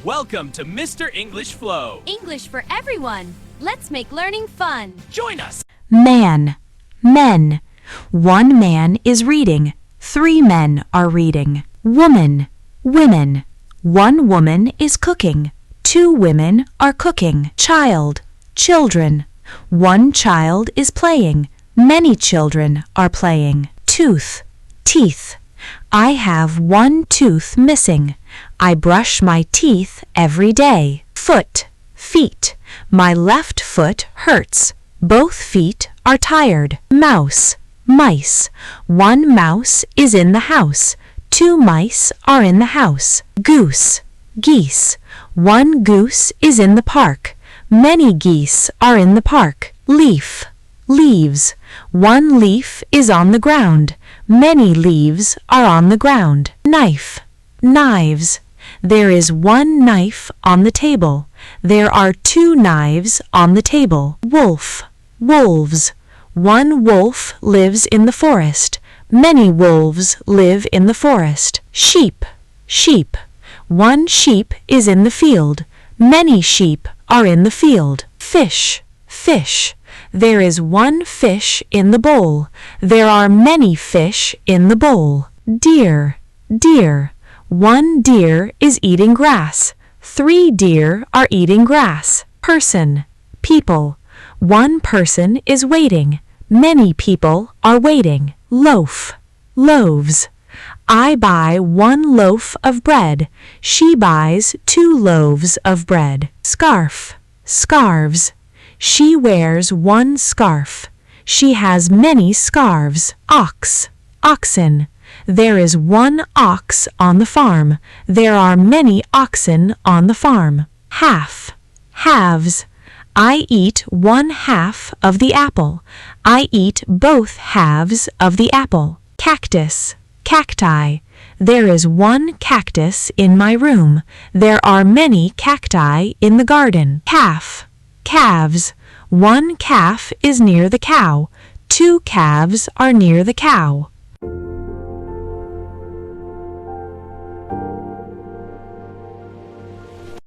Welcome to Mr. English Flow. English for everyone. Let's make learning fun. Join us. Man, men. One man is reading. 3 men are reading. Woman, women. 1 woman is cooking. 2 women are cooking. Child, children. 1 child is playing. Many children are playing. Tooth, teeth. I have 1 tooth missing. I brush my teeth every day. Foot, feet. My left foot hurts. Both feet are tired. Mouse, mice. 1 mouse is in the house. 2 mice are in the house. Goose, geese. 1 goose is in the park. Many geese are in the park. Leaf, leaves. 1 leaf is on the ground. Many leaves are on the ground. Knife, knives. There is 1 knife on the table. There are 2 knives on the table. Wolf, wolves. 1 wolf lives in the forest. Many wolves live in the forest. Sheep, sheep. 1 sheep is in the field. Many sheep are in the field. Fish, fish. There is 1 fish in the bowl. There are many fish in the bowl. Deer, deer. 1 deer is eating grass. 3 deer are eating grass. Person, people. 1 person is waiting. Many people are waiting. Loaf, loaves. I buy 1 loaf of bread. She buys 2 loaves of bread. Scarf, scarves. She wears 1 scarf. She has many scarves. Ox, oxen. There is 1 ox on the farm. There are many oxen on the farm. Half, halves. I eat 1 half of the apple. I eat both halves of the apple. Cactus, cacti. There is 1 cactus in my room. There are many cacti in the garden. Calf, calves. 1 calf is near the cow. 2 calves are near the cow.